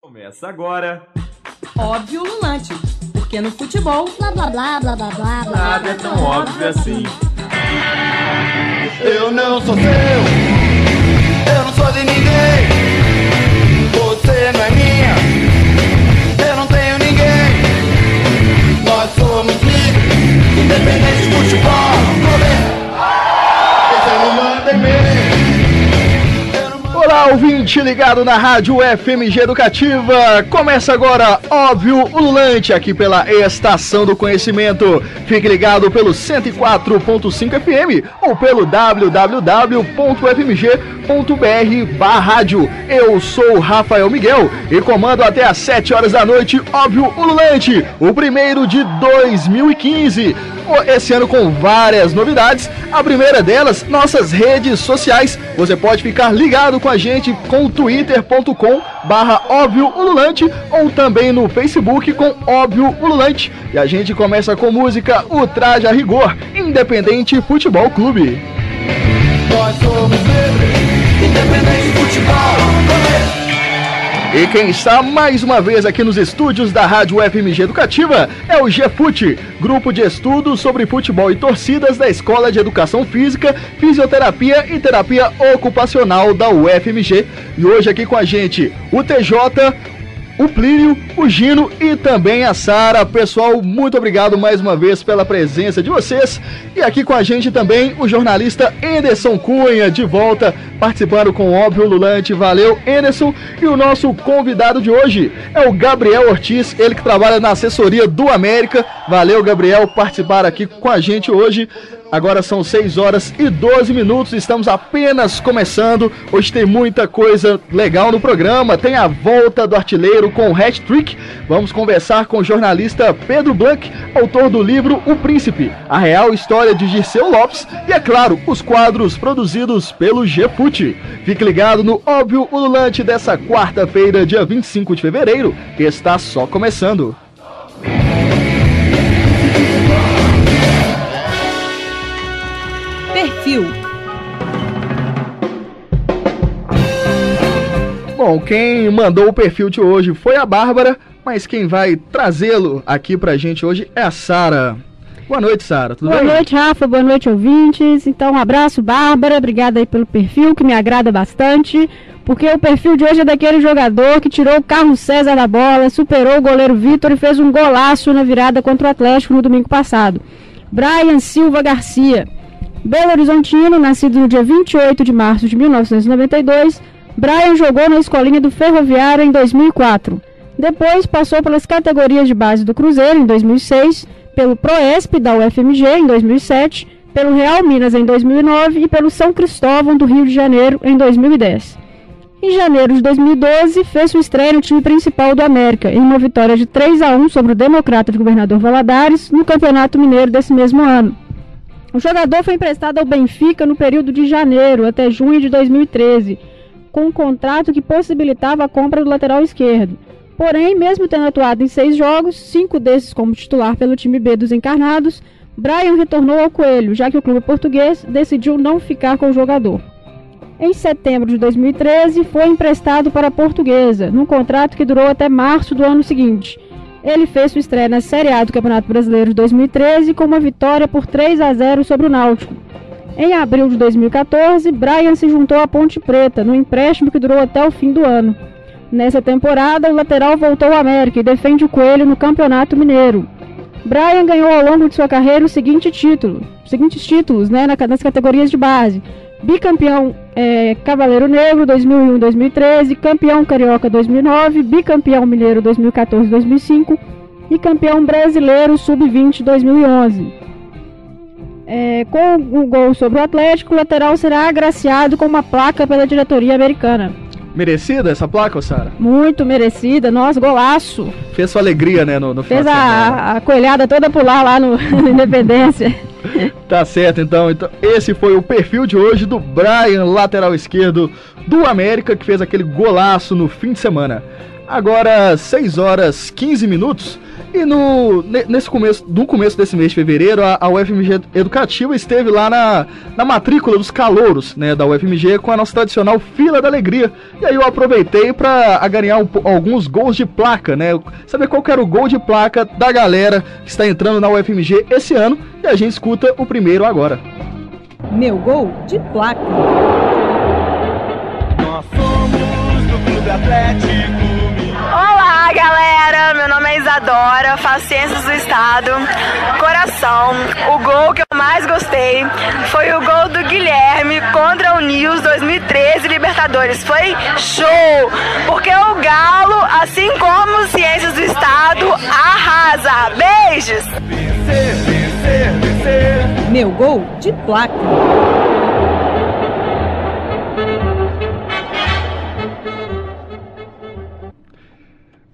Começa agora. Óbvio Lulante, porque no futebol, blá blá blá blá blá blá blá, nada é tão óbvio assim. Eu não sou seu, eu não sou de ninguém. Você não é minha, eu não tenho ninguém. Nós somos livres, independente de futebol. Você não manda em mim. Olá, ouvinte ligado na Rádio FMG Educativa. Começa agora, óbvio, Ululante, aqui pela Estação do Conhecimento. Fique ligado pelo 104.5 FM ou pelo www.fmg.br/rádio. Eu sou o Rafael Miguel e comando até às 7 horas da noite, óbvio, Ululante, o primeiro de 2015. Esse ano com várias novidades. A primeira delas, nossas redes sociais. Você pode ficar ligado com a gente com o twitter.com/óbvio-ululante ou também no Facebook com Óbvio Ululante. E a gente começa com música O Traje a Rigor, Independente Futebol Clube. Nós somos livres, independente de futebol. E quem está mais uma vez aqui nos estúdios da Rádio FMG Educativa é o GFUT, Grupo de Estudos sobre Futebol e Torcidas da Escola de Educação Física, Fisioterapia e Terapia Ocupacional da UFMG. E hoje aqui com a gente o TJ, o Plínio, o Gino e também a Sara. Pessoal, muito obrigado mais uma vez pela presença de vocês. E aqui com a gente também o jornalista Anderson Cunha, de volta, participando com o Óbvio Ululante. Valeu, Anderson. E o nosso convidado de hoje é o Gabriel Ortiz, ele que trabalha na assessoria do América. Valeu, Gabriel, participar aqui com a gente hoje. Agora são 6 horas e 12 minutos, estamos apenas começando. Hoje tem muita coisa legal no programa. Tem a volta do artilheiro com o hat-trick. Vamos conversar com o jornalista Pedro Blanc, autor do livro O Príncipe, a real história de Dirceu Lopes. E é claro, os quadros produzidos pelo GFUT. Fique ligado no Óbvio Ululante dessa quarta-feira, dia 25 de fevereiro, que está só começando. Perfil. Bom, quem mandou o perfil de hoje foi a Bárbara, mas quem vai trazê-lo aqui pra gente hoje é a Sara. Boa noite, Sara, tudo bem? Boa noite, Rafa, boa noite, ouvintes. Então, um abraço, Bárbara, obrigada aí pelo perfil, que me agrada bastante, porque o perfil de hoje é daquele jogador que tirou o Carlos César da bola, superou o goleiro Vitor e fez um golaço na virada contra o Atlético no domingo passado. Brian Silva Garcia. Belo Horizontino, nascido no dia 28 de março de 1992, Brian jogou na escolinha do Ferroviário em 2004. Depois passou pelas categorias de base do Cruzeiro em 2006, pelo Proesp da UFMG em 2007, pelo Real Minas em 2009 e pelo São Cristóvão do Rio de Janeiro em 2010. Em janeiro de 2012, fez sua estreia no time principal do América, em uma vitória de 3-1 sobre o Democrata de Governador Valadares, no Campeonato Mineiro desse mesmo ano. O jogador foi emprestado ao Benfica no período de janeiro até junho de 2013, com um contrato que possibilitava a compra do lateral esquerdo. Porém, mesmo tendo atuado em 6 jogos, 5 desses como titular pelo time B dos Encarnados, Brian retornou ao Coelho, já que o clube português decidiu não ficar com o jogador. Em setembro de 2013, foi emprestado para a Portuguesa, num contrato que durou até março do ano seguinte. Ele fez sua estreia na Série A do Campeonato Brasileiro de 2013 com uma vitória por 3-0 sobre o Náutico. Em abril de 2014, Brian se juntou à Ponte Preta, no empréstimo que durou até o fim do ano. Nessa temporada, o lateral voltou ao América e defende o Coelho no Campeonato Mineiro. Brian ganhou ao longo de sua carreira os seguintes títulos, nas categorias de base. Bicampeão Cavaleiro Negro 2001 e 2013, campeão Carioca 2009, bicampeão Mineiro 2014 e 2005 e campeão Brasileiro Sub-20 2011. Com o gol sobre o Atlético, o lateral será agraciado com uma placa pela diretoria americana. Merecida essa placa, Sara? Muito merecida, nossa, golaço. Fez sua alegria, né, no Fez a coelhada toda pular lá no Independência. Tá certo, então esse foi o perfil de hoje do Brian, lateral esquerdo do América, que fez aquele golaço no fim de semana. Agora 6 horas 15 minutos e no começo desse mês de fevereiro a UFMG Educativa esteve lá na matrícula dos calouros, né, da UFMG com a nossa tradicional Fila da Alegria. E aí eu aproveitei para agariar alguns gols de placa, né, saber qual que era o gol de placa da galera que está entrando na UFMG esse ano, e a gente escuta o primeiro agora. Meu gol de placa. Nós somos do Clube Atlético. Olá, galera! Meu nome é Isadora, faço Ciências do Estado. Coração, o gol que eu mais gostei foi o gol do Guilherme contra o Nils 2013 Libertadores. Foi show! Porque o Galo, assim como Ciências do Estado, arrasa! Beijos! Vencer, vencer, vencer. Meu gol de placa.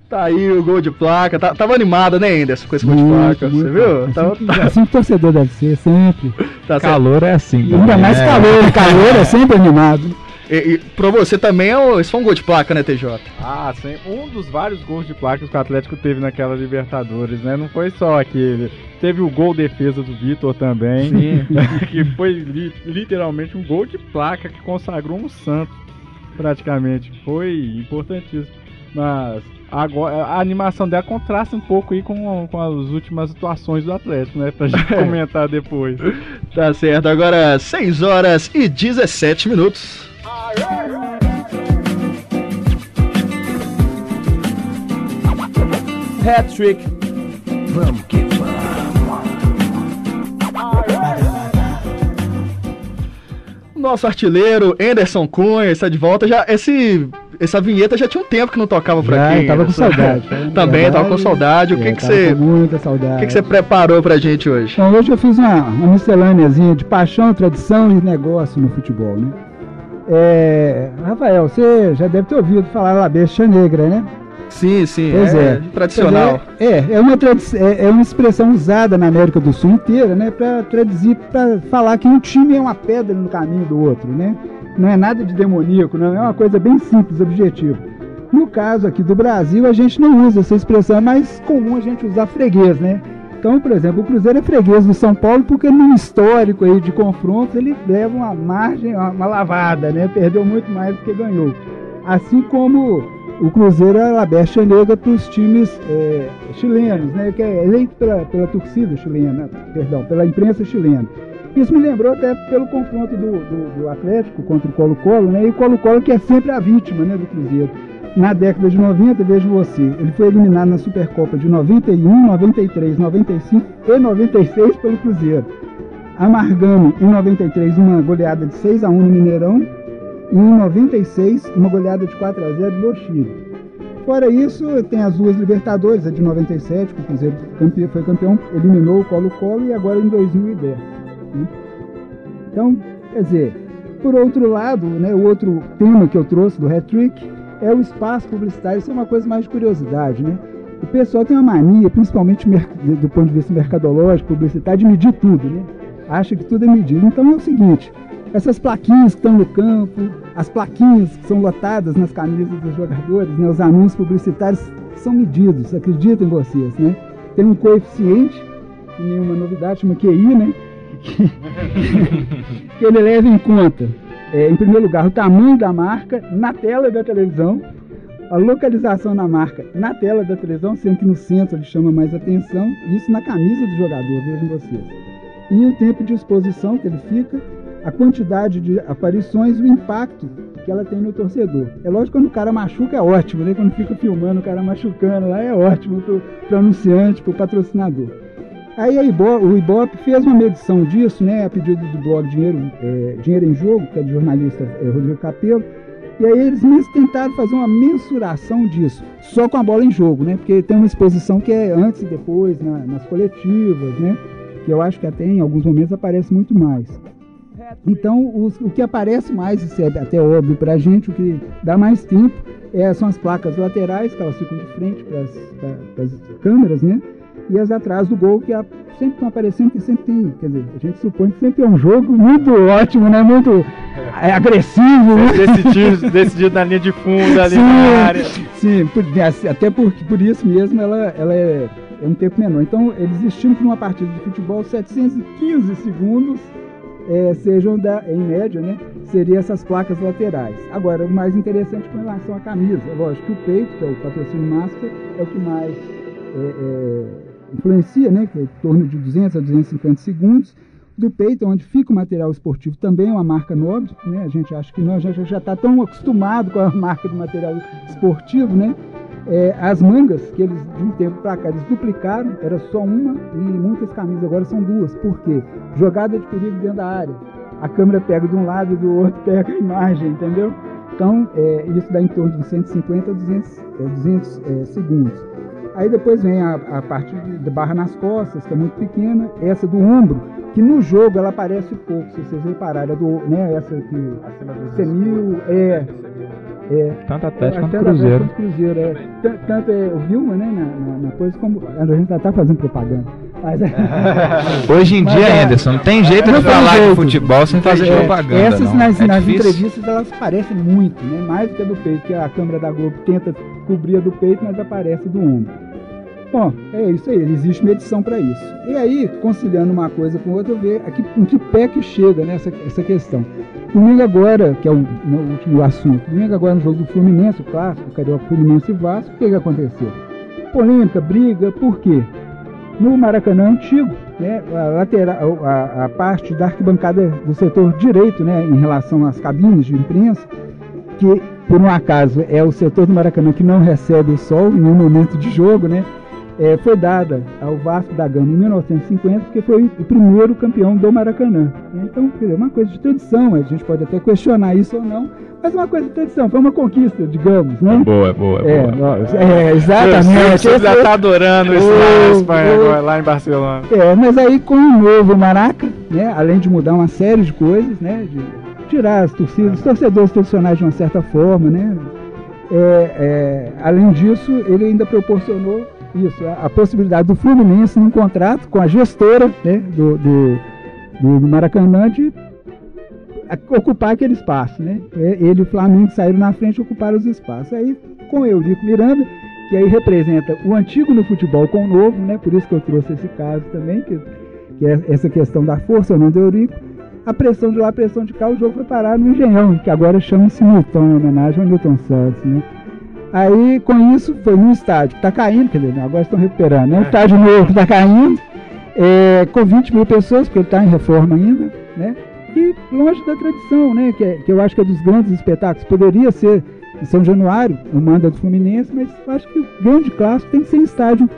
Tá aí o gol de placa. Tava animado, né, Anderson, com esse gol de placa? Você viu? Assim que o torcedor deve ser, sempre. Tá calor é assim. E ainda mais calor é sempre animado. E pra você também, esse foi um gol de placa, né, TJ? Ah, sim. Um dos vários gols de placa que o Atlético teve naquela Libertadores, né? Não foi só aquele. Teve o gol defesa do Vitor também. Sim. Que foi literalmente um gol de placa que consagrou um santo, praticamente. Foi importantíssimo. Mas agora, a animação dela contrasta um pouco aí com as últimas atuações do Atlético, né? Pra gente comentar depois. Tá certo, agora 6 horas e 17 minutos. Hat-trick. Vamos que vamos. Nosso artilheiro, Anderson Cunha, está de volta. Essa vinheta já tinha um tempo que não tocava por aqui. Eu tava com saudade. Também, tava com saudade. O que você... muita saudade. O que você preparou pra gente hoje? Então, hoje eu fiz uma miscelâneazinha de paixão, tradição e negócio no futebol, né? Rafael, você já deve ter ouvido falar da Besta Negra, né? Sim, pois é tradicional. É uma expressão usada na América do Sul inteira, né, para traduzir, para falar que um time é uma pedra no caminho do outro, né? Não é nada de demoníaco, não, é uma coisa bem simples, objetiva. No caso aqui do Brasil, a gente não usa essa expressão, é mais comum a gente usar freguês, né? Então, por exemplo, o Cruzeiro é freguês do São Paulo porque no histórico aí de confrontos ele leva uma margem, uma lavada, né? Perdeu muito mais do que ganhou. Assim como o Cruzeiro é a Besta Negra para os times chilenos, né, que é eleito pela torcida chilena, pela imprensa chilena. Isso me lembrou até pelo confronto do Atlético contra o Colo-Colo, né, e o Colo-Colo que é sempre a vítima, né, do Cruzeiro. Na década de 90, veja você, ele foi eliminado na Supercopa de 91, 93, 95 e 96 pelo Cruzeiro, amargando em 93 uma goleada de 6-1 no Mineirão, e em 96, uma goleada de 4-0 no Chile. Fora isso, tem as duas Libertadores, a de 97, que o Cruzeiro foi campeão, eliminou o Colo-Colo, e agora em 2010. Né? Então, quer dizer, por outro lado, né, o outro tema que eu trouxe do hat-trick é o espaço publicitário. Isso é uma coisa mais de curiosidade, né? O pessoal tem uma mania, principalmente do ponto de vista mercadológico, publicitário, de medir tudo, né? Acha que tudo é medido. Então é o seguinte... Essas plaquinhas que estão no campo, as plaquinhas que são lotadas nas camisas dos jogadores, né, os anúncios publicitários são medidos, acreditem vocês, né? Tem um coeficiente, nenhuma novidade, chama QI, né? Que ele leva em conta, em primeiro lugar, o tamanho da marca na tela da televisão, a localização da marca na tela da televisão, sendo que no centro ele chama mais atenção, isso na camisa do jogador, vejam vocês. E o tempo de exposição que ele fica, a quantidade de aparições e o impacto que ela tem no torcedor. É lógico que quando o cara machuca é ótimo, né? Quando fica filmando o cara machucando lá é ótimo para o anunciante, para o patrocinador. Aí o Ibope fez uma medição disso, né? A pedido do blog Dinheiro em Jogo, que é do jornalista Rodrigo Capello. E aí eles tentaram fazer uma mensuração disso, só com a bola em jogo, né? Porque tem uma exposição que é antes e depois, nas coletivas, né? Que eu acho que até em alguns momentos aparece muito mais. Então, o que aparece mais, isso é até óbvio para a gente, o que dá mais tempo são as placas laterais, que elas ficam de frente para as câmeras, né? e as atrás do gol, que sempre estão aparecendo, que sempre tem, quer dizer, a gente supõe que sempre é um jogo muito ótimo, né? Muito agressivo, né? Decidido na linha de fundo, ali sim, na área. Sim, até por isso mesmo ela é um tempo menor. Então, eles estimam que numa partida de futebol, 715 segundos sejam, em média, né? Seriam essas placas laterais. Agora, o mais interessante com relação à camisa, lógico que o peito, que é o patrocínio master, é o que mais influencia, né? Que é em torno de 200 a 250 segundos. Do peito, onde fica o material esportivo, também é uma marca nobre, né? A gente acha que nós já está tão acostumado com a marca do material esportivo, né? As mangas, que eles de um tempo para cá eles duplicaram, era só uma, e muitas camisas agora são duas. Por quê? Jogada de perigo dentro da área. A câmera pega de um lado e do outro pega a imagem, entendeu? Então, isso dá em torno de 150 a 200 segundos. Aí depois vem a parte de barra nas costas, que é muito pequena, essa do ombro, que no jogo ela aparece pouco, se vocês repararem, essa aqui, semil, tanto Atlético quanto Cruzeiro. Tanto o Vilma, né, na coisa, como a gente já tá fazendo propaganda. Mas, hoje em dia, Anderson, não tem jeito de falar de futebol sem fazer propaganda. Essas nas entrevistas elas parecem muito, né, mais do que a do peito, que a câmera da Globo tenta cobrir a do peito, mas aparece do ombro. Bom, é isso aí, existe medição para isso. E aí, conciliando uma coisa com outra, eu vejo aqui em que pé que chega nessa questão. Domingo agora, que é o último assunto, domingo agora no jogo do Fluminense, o clássico, Carioca, Fluminense e Vasco, o que aconteceu? Polêmica, briga, por quê? No Maracanã antigo, né, a parte da arquibancada do setor direito, né, em relação às cabines de imprensa, que por um acaso é o setor do Maracanã que não recebe o sol em um momento de jogo, né? Foi dada ao Vasco da Gama em 1950, porque foi o primeiro campeão do Maracanã. Então, quer dizer, uma coisa de tradição, a gente pode até questionar isso ou não, mas uma coisa de tradição, foi uma conquista, digamos, né? Boa. Exatamente. Você já está adorando isso lá na Espanha, agora, lá em Barcelona. Mas aí com o novo Maraca, né, além de mudar uma série de coisas, né, de tirar as torcidas, os torcedores tradicionais de uma certa forma, né, além disso, ele ainda proporcionou isso, a possibilidade do Fluminense, num contrato com a gestora, né, do Maracanã, de ocupar aquele espaço, né? Ele e o Flamengo saíram na frente e ocuparam os espaços. Aí, com o Eurico Miranda, que aí representa o antigo no futebol com o novo, né? Por isso que eu trouxe esse caso também, que é essa questão da força ou não do Eurico. A pressão de lá, a pressão de cá, o jogo foi parar no Engenhão, que agora chama-se Newton, em homenagem ao Newton Santos, né? Aí, com isso, foi num estádio que está caindo, quer dizer, agora estão recuperando, né? Um estádio novo que está caindo, com 20 mil pessoas, porque ele está em reforma ainda, né? E longe da tradição, né? Que eu acho que é dos grandes espetáculos. Poderia ser em São Januário, o manda do Fluminense, mas eu acho que o grande clássico tem que ser em estádio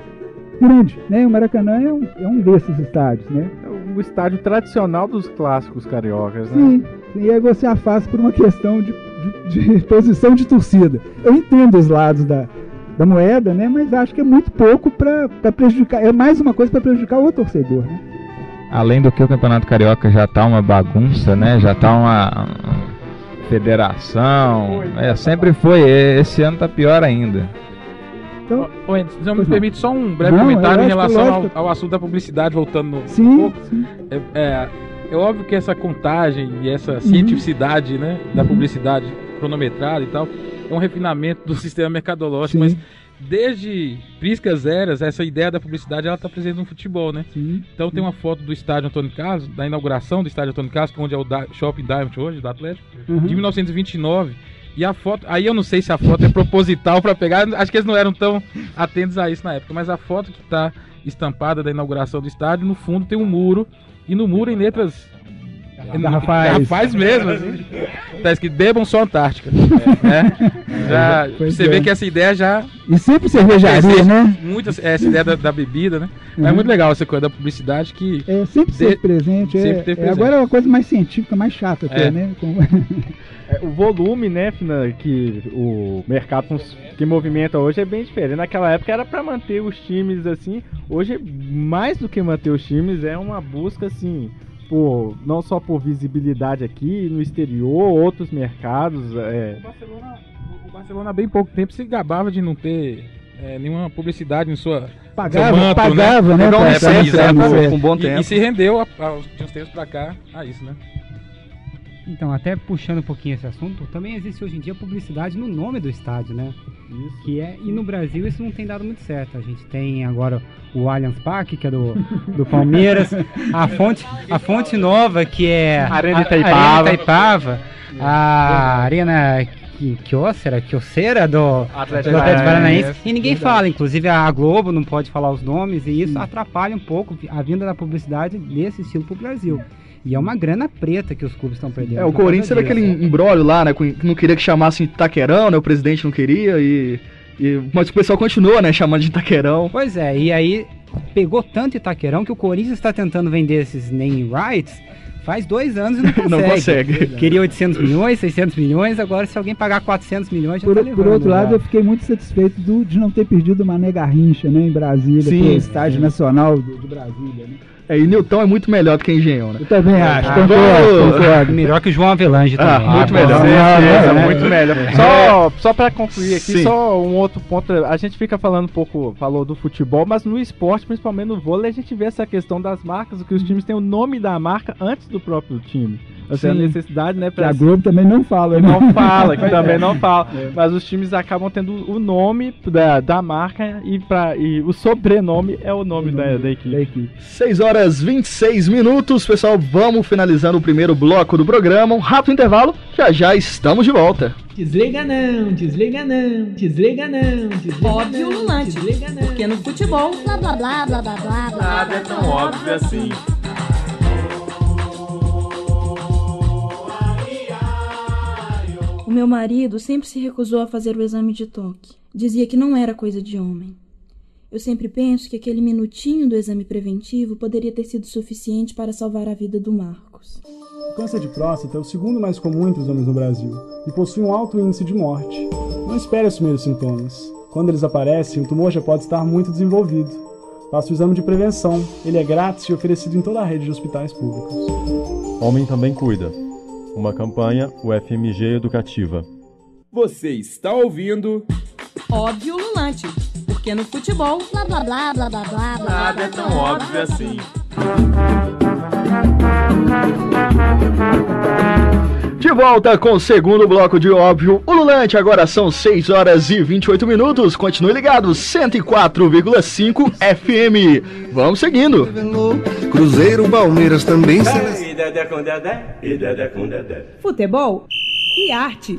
grande, né? O Maracanã é um desses estádios, né? É o estádio tradicional dos clássicos cariocas, né? Sim, e aí você afasta por uma questão de posição de torcida. Eu entendo os lados da moeda, né? Mas acho que é muito pouco para prejudicar, é mais uma coisa para prejudicar o torcedor, né? Além do que o Campeonato Carioca já tá uma bagunça, né? Já tá uma federação, sempre foi, esse ano tá pior ainda. Então, se me permite só um breve comentário em relação ao assunto da publicidade, voltando um pouco. É óbvio que essa contagem e essa cientificidade, né, da publicidade cronometrada e tal, é um refinamento do sistema mercadológico, mas desde priscas eras, essa ideia da publicidade ela está presente no futebol, né? Então tem uma foto do estádio Antônio Carlos, da inauguração do estádio Antônio Carlos, onde é o Shopping Diamond hoje, do Atlético, de 1929. E a foto, aí eu não sei se a foto é proposital para pegar, acho que eles não eram tão atentos a isso na época, mas a foto que está estampada da inauguração do estádio, no fundo tem um muro, e no muro em letras garrafais mesmo, assim, tá escrito bebam só Antártica. Você vê que essa ideia já... E sempre cervejaria, né? Essa ideia da bebida, né? É muito legal essa coisa da publicidade que... sempre ser presente. Agora é uma coisa mais científica, mais chata até, né? O volume, né, que o mercado que movimenta hoje é bem diferente. Naquela época era para manter os times assim. Hoje, mais do que manter os times, é uma busca assim, não só por visibilidade aqui no exterior, outros mercados. O Barcelona há bem pouco tempo se gabava de não ter nenhuma publicidade em sua Pagava, né? Um bom tempo. E se rendeu de uns tempos pra cá a isso, né? Então, até puxando um pouquinho esse assunto, também existe hoje em dia publicidade no nome do estádio, né? Isso. E no Brasil isso não tem dado muito certo. A gente tem agora o Allianz Parque, que é do Palmeiras, a Fonte Nova, que é a Arena Itaipava, a Arena Quioceira do Atlético Paranaense. E ninguém fala, inclusive a Globo não pode falar os nomes, e isso atrapalha um pouco a vinda da publicidade desse estilo pro Brasil. E é uma grana preta que os clubes estão perdendo. O Corinthians teve aquele imbróglio lá, né? Que não queria que chamasse Itaquerão, né? O presidente não queria mas o pessoal continua, né? Chamando de Itaquerão. Pois é, e aí pegou tanto Itaquerão que o Corinthians está tentando vender esses name rights faz 2 anos e não consegue. Não consegue. Queria 800 milhões, 600 milhões, agora se alguém pagar 400 milhões já tá levando. Por outro lado, eu fiquei muito satisfeito de não ter perdido o Mané Garrincha, né? Em Brasília, que é o estádio nacional de Brasília, né? E Nilton é muito melhor do que Engenhão, né? Eu também acho, concordo. Melhor que o João Avelange também. Muito melhor. Muito melhor. Só pra concluir aqui, só um outro ponto. A gente fica falando um pouco, falou do futebol, mas no esporte, principalmente no vôlei, a gente vê essa questão das marcas, que os times têm o nome da marca antes do próprio time. Assim, a necessidade, né? Que a Globo também não fala, né? Não fala, que também não fala. Mas os times acabam tendo o nome da marca e o sobrenome é o nome da equipe. 6h26, pessoal. Vamos finalizando o primeiro bloco do programa. Um rápido intervalo, já estamos de volta. Desliga não, desliga não, desliga não, desliga óbvio não, Lulante, desliga não. Porque no futebol, blá blá blá blá blá blá blá. Nada é tão óbvio assim. O meu marido sempre se recusou a fazer o exame de toque. Dizia que não era coisa de homem. Eu sempre penso que aquele minutinho do exame preventivo poderia ter sido suficiente para salvar a vida do Marcos. O câncer de próstata é o segundo mais comum entre os homens no Brasil e possui um alto índice de morte. Não espere os primeiros sintomas. Quando eles aparecem, o tumor já pode estar muito desenvolvido. Faça o exame de prevenção. Ele é grátis e oferecido em toda a rede de hospitais públicos. Homem também cuida. Uma campanha UFMG Educativa. Você está ouvindo Óbvio Lulante, porque no futebol, blá blá blá blá blá blá. Nada é tão óbvio assim. De volta com o segundo bloco de Óbvio Ululante. Agora são 6h28. Continue ligado, 104,5 FM. Vamos seguindo. Cruzeiro, Palmeiras também. E Dedé com Dedé, e Dedé com Dedé. Futebol e arte.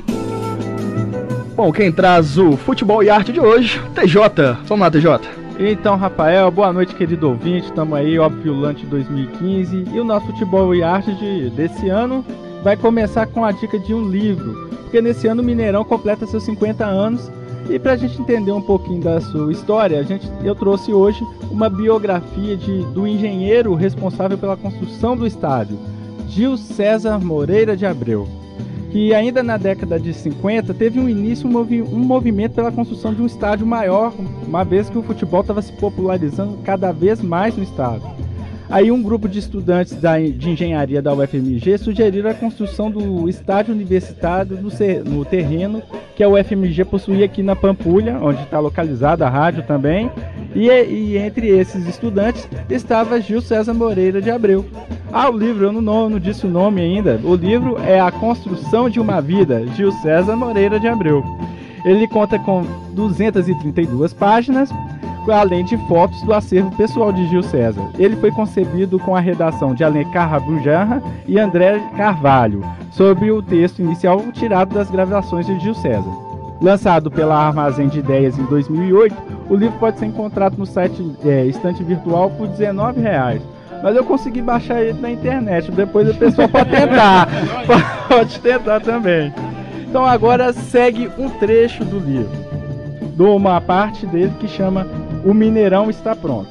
Bom, quem traz o futebol e arte de hoje, TJ. Vamos lá, TJ. Então, Rafael, boa noite, querido ouvinte. Estamos aí, Óbvio Ululante 2015. E o nosso futebol e arte desse ano vai começar com a dica de um livro, porque nesse ano o Mineirão completa seus 50 anos, e para a gente entender um pouquinho da sua história, eu trouxe hoje uma biografia do engenheiro responsável pela construção do estádio, Gil César Moreira de Abreu, que ainda na década de 50 teve um início, um movimento pela construção de um estádio maior, uma vez que o futebol estava se popularizando cada vez mais no estado. Aí um grupo de estudantes de engenharia da UFMG sugeriram a construção do estádio universitário no terreno que a UFMG possuía aqui na Pampulha, onde está localizada a rádio também, e entre esses estudantes estava Gil César Moreira de Abreu. O livro, eu não disse o nome ainda, o livro é A Construção de uma Vida, Gil César Moreira de Abreu. Ele conta com 232 páginas, além de fotos do acervo pessoal de Gil César. Ele foi concebido com a redação de Alencar Rabujanra e André Carvalho, sobre o texto inicial tirado das gravações de Gil César. Lançado pela Armazém de Ideias em 2008, o livro pode ser encontrado no site Estante Virtual por R$19. Mas eu consegui baixar ele na internet, depois o pessoal pode tentar. Pode tentar também. Então agora segue um trecho do livro, de uma parte dele que chama O Mineirão Está Pronto.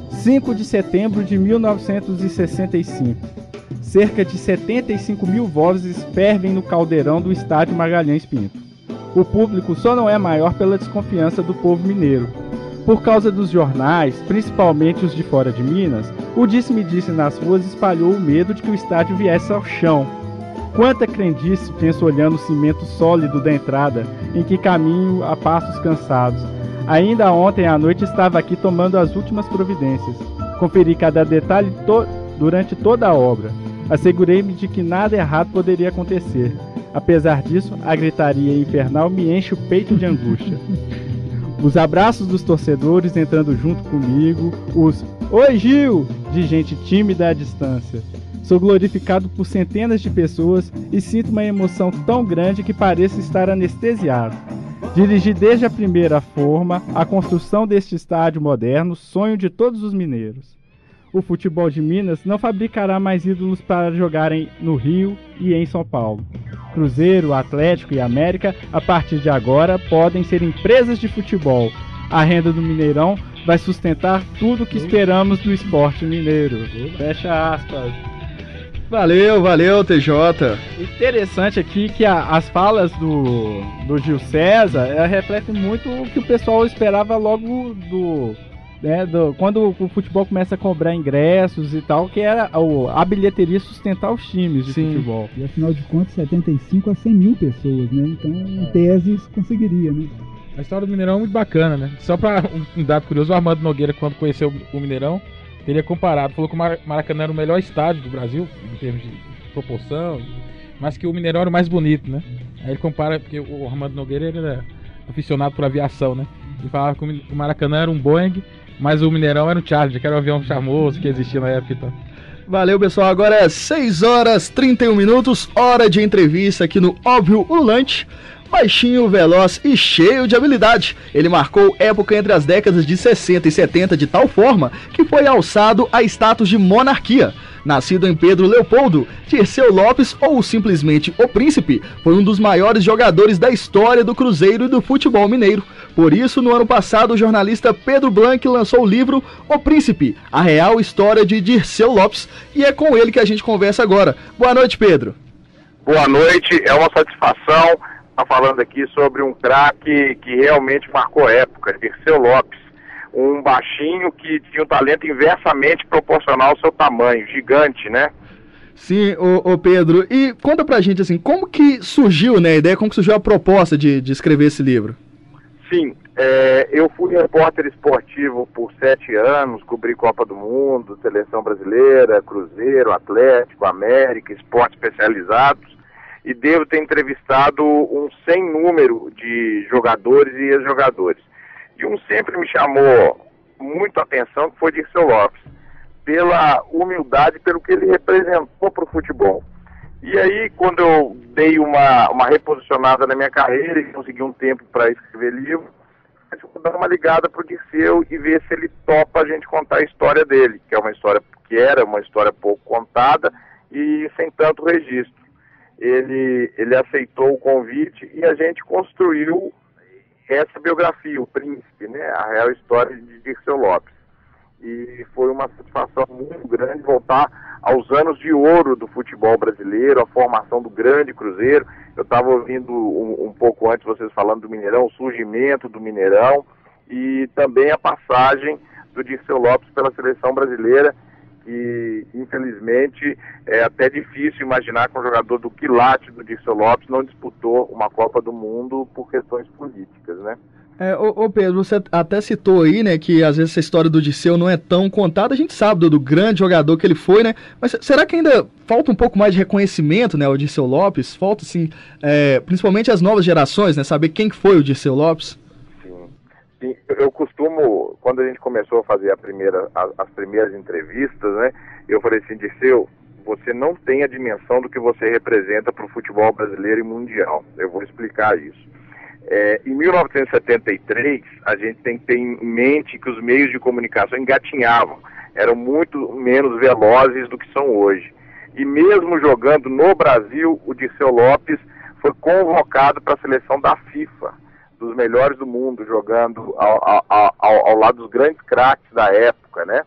5 de setembro de 1965. Cerca de 75 mil vozes fervem no caldeirão do estádio Magalhães Pinto. O público só não é maior pela desconfiança do povo mineiro. Por causa dos jornais, principalmente os de fora de Minas, o disse-me-disse nas ruas espalhou o medo de que o estádio viesse ao chão. Quanta crendice, penso olhando o cimento sólido da entrada, em que caminho a passos cansados. Ainda ontem à noite estava aqui tomando as últimas providências. Conferi cada detalhe durante toda a obra. Assegurei-me de que nada errado poderia acontecer. Apesar disso, a gritaria infernal me enche o peito de angústia. Os abraços dos torcedores entrando junto comigo, os "Oi, Gil!" de gente tímida à distância. Sou glorificado por centenas de pessoas e sinto uma emoção tão grande que pareço estar anestesiado. Dirigi desde a primeira forma a construção deste estádio moderno, sonho de todos os mineiros. O futebol de Minas não fabricará mais ídolos para jogarem no Rio e em São Paulo. Cruzeiro, Atlético e América, a partir de agora, podem ser empresas de futebol. A renda do Mineirão vai sustentar tudo o que esperamos do esporte mineiro. Fecha aspas. Valeu, TJ. Interessante aqui que as falas do Gil César refletem muito o que o pessoal esperava logo quando o futebol começa a cobrar ingressos e tal, que era a bilheteria sustentar os times de futebol. E afinal de contas, 75 a 100 mil pessoas, né? Então, em tese, isso conseguiria, né? A história do Mineirão é muito bacana, né? Só pra um dado curioso, o Armando Nogueira, quando conheceu o Mineirão, teria comparado, falou que o Maracanã era o melhor estádio do Brasil, em termos de proporção, mas que o Mineirão era o mais bonito, né? Aí ele compara, porque o Armando Nogueira era aficionado por aviação, né? Ele falava que o Maracanã era um Boeing, mas o Mineirão era um Challenger, que era um avião charmoso que existia na época e tal. Valeu, pessoal. Agora é 6h31, hora de entrevista aqui no Óbvio Ululante. Baixinho, veloz e cheio de habilidade. Ele marcou época entre as décadas de 60 e 70 de tal forma que foi alçado a status de monarquia. Nascido em Pedro Leopoldo, Dirceu Lopes, ou simplesmente o Príncipe, foi um dos maiores jogadores da história do Cruzeiro e do futebol mineiro. Por isso, no ano passado, o jornalista Pedro Blanc lançou o livro O Príncipe, a real história de Dirceu Lopes, e é com ele que a gente conversa agora. Boa noite, Pedro. Boa noite, é uma satisfação estar falando aqui sobre um craque que realmente marcou época, Dirceu Lopes. Um baixinho que tinha um talento inversamente proporcional ao seu tamanho, gigante, né? Sim, ô Pedro, e conta pra gente assim, como que surgiu, né, a ideia, como que surgiu a proposta de escrever esse livro? Sim, eu fui repórter esportivo por 7 anos, cobri Copa do Mundo, Seleção Brasileira, Cruzeiro, Atlético, América, esportes especializados, e devo ter entrevistado um sem número de jogadores e ex-jogadores. E um sempre me chamou muito a atenção, que foi Dirceu Lopes, pela humildade, pelo que ele representou para o futebol. E aí, quando eu dei uma reposicionada na minha carreira e consegui um tempo para escrever livro, eu vou dar uma ligada para o Dirceu e ver se ele topa a gente contar a história dele, que era uma história pouco contada e sem tanto registro. Ele aceitou o convite e a gente construiu essa biografia, o Príncipe, né, a real história de Dirceu Lopes. E foi uma satisfação muito grande voltar aos anos de ouro do futebol brasileiro, a formação do grande Cruzeiro. Eu estava ouvindo um pouco antes vocês falando do Mineirão, o surgimento do Mineirão e também a passagem do Dirceu Lopes pela seleção brasileira, que infelizmente é até difícil imaginar que um jogador do quilate do Dirceu Lopes não disputou uma Copa do Mundo por questões políticas, né? Ô Pedro, você até citou aí, né, que às vezes essa história do Dirceu não é tão contada, a gente sabe do grande jogador que ele foi, né, mas será que ainda falta um pouco mais de reconhecimento, né, ao Dirceu Lopes? Falta, assim, principalmente as novas gerações, né, saber quem foi o Dirceu Lopes? Sim, eu costumo, quando a gente começou a fazer as primeiras entrevistas, né, eu falei assim, Dirceu, você não tem a dimensão do que você representa para o futebol brasileiro e mundial. Eu vou explicar isso. Em 1973, a gente tem que ter em mente que os meios de comunicação engatinhavam, eram muito menos velozes do que são hoje. E mesmo jogando no Brasil, o Dirceu Lopes foi convocado para a seleção da FIFA, dos melhores do mundo, jogando ao lado dos grandes craques da época, né?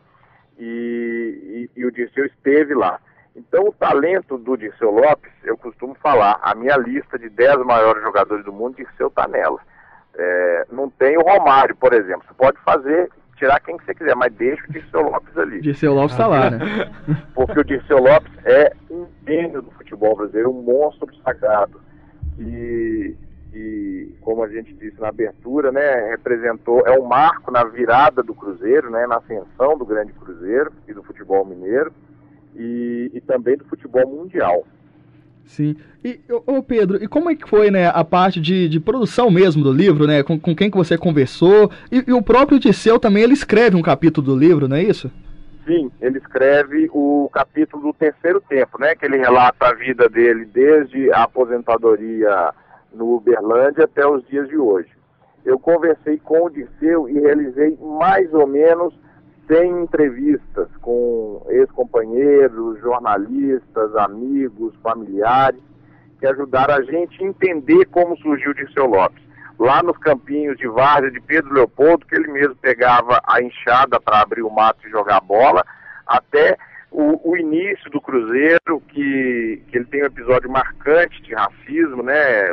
E o Dirceu esteve lá. Então, o talento do Dirceu Lopes, eu costumo falar, a minha lista de 10 maiores jogadores do mundo, Dirceu está nela. Não tem o Romário, por exemplo. Você pode tirar quem que você quiser, mas deixa o Dirceu Lopes ali. Dirceu Lopes está lá, né? Porque o Dirceu Lopes é um gênio do futebol brasileiro, um monstro sagrado. E que, como a gente disse na abertura, né, é um marco na virada do Cruzeiro, né, na ascensão do grande Cruzeiro e do futebol mineiro e também do futebol mundial. Sim. E, ô Pedro, e como é que foi, né, a parte de produção mesmo do livro, né, com quem que você conversou? E o próprio Dirceu também, ele escreve um capítulo do livro, não é isso? Sim, ele escreve o capítulo do terceiro tempo, né, que ele relata a vida dele desde a aposentadoria no Uberlândia até os dias de hoje. Eu conversei com o Dirceu e realizei mais ou menos 100 entrevistas com ex-companheiros, jornalistas, amigos, familiares, que ajudaram a gente a entender como surgiu o Dirceu Lopes. Lá nos campinhos de várzea de Pedro Leopoldo, que ele mesmo pegava a enxada para abrir o mato e jogar bola, até o início do Cruzeiro, que ele tem um episódio marcante de racismo, né?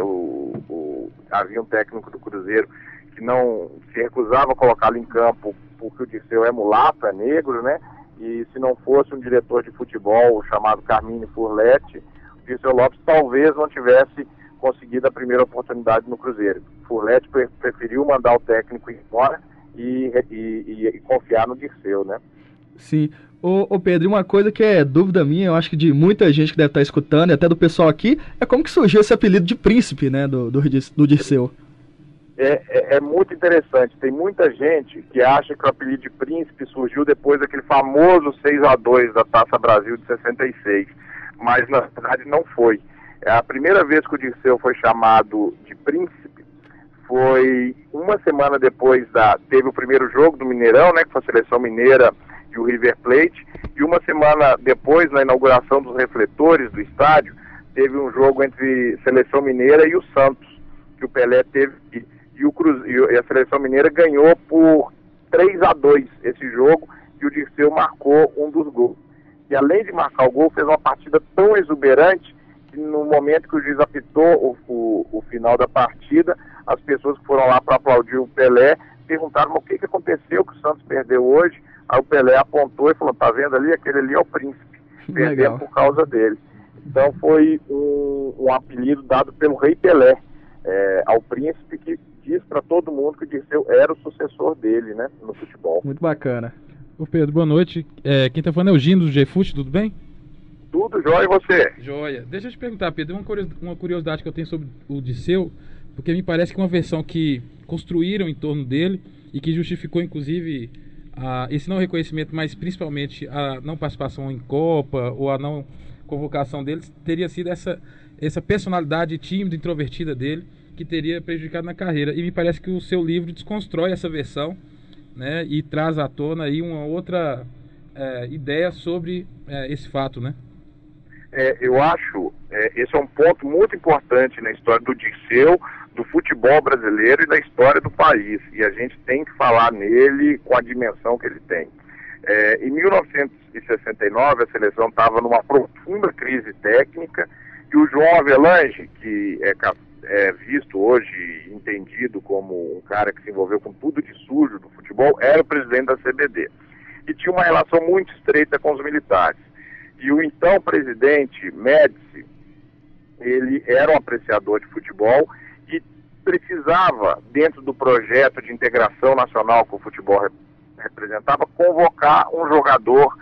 Havia um técnico do Cruzeiro que não se recusava a colocá-lo em campo porque o Dirceu é mulato, é negro, né? E se não fosse um diretor de futebol chamado Carmine Furletti, o Dirceu Lopes talvez não tivesse conseguido a primeira oportunidade no Cruzeiro. Furletti preferiu mandar o técnico embora e confiar no Dirceu, né? Sim. Ô Pedro, uma coisa que é dúvida minha, eu acho que de muita gente que deve estar escutando, e até do pessoal aqui, é como que surgiu esse apelido de príncipe, né, do Dirceu. É muito interessante. Tem muita gente que acha que o apelido de príncipe surgiu depois daquele famoso 6-2 da Taça Brasil de 66, mas na verdade não foi. A primeira vez que o Dirceu foi chamado de príncipe foi uma semana depois teve o primeiro jogo do Mineirão, né, que foi a Seleção Mineira e o River Plate, e uma semana depois, na inauguração dos refletores do estádio, teve um jogo entre Seleção Mineira e o Santos, que o Pelé teve, e a Seleção Mineira ganhou por 3-2 esse jogo, e o Dirceu marcou um dos gols. E além de marcar o gol, fez uma partida tão exuberante que no momento que o juiz apitou o final da partida, as pessoas que foram lá para aplaudir o Pelé perguntaram o que aconteceu que o Santos perdeu hoje. Aí o Pelé apontou e falou, tá vendo ali? Aquele ali é o príncipe, perdeu por causa dele. Então foi um apelido dado pelo Rei Pelé ao príncipe, que diz para todo mundo que o Dirceu era o sucessor dele, né, no futebol. Muito bacana. Ô Pedro, boa noite. Quem tá falando é o Gino do GFute, tudo bem? Tudo jóia, e você? Joia. Deixa eu te perguntar, Pedro, uma curiosidade que eu tenho sobre o Dirceu, porque me parece que uma versão que construíram em torno dele e que justificou, inclusive, esse não reconhecimento, mas principalmente a não participação em Copa ou a não convocação deles, teria sido essa personalidade tímida, introvertida dele, que teria prejudicado na carreira. E me parece que o seu livro desconstrói essa versão, né, e traz à tona aí uma outra ideia sobre esse fato, né? Eu acho, esse é um ponto muito importante na história do Dirceu, do futebol brasileiro e da história do país, e a gente tem que falar nele com a dimensão que ele tem. Em 1969 a seleção estava numa profunda crise técnica, e o João Avelange, que é visto hoje, entendido como um cara que se envolveu com tudo de sujo do futebol, era o presidente da CBD, e tinha uma relação muito estreita com os militares. E o então presidente Médici, ele era um apreciador de futebol e precisava, dentro do projeto de integração nacional que o futebol representava, convocar um jogador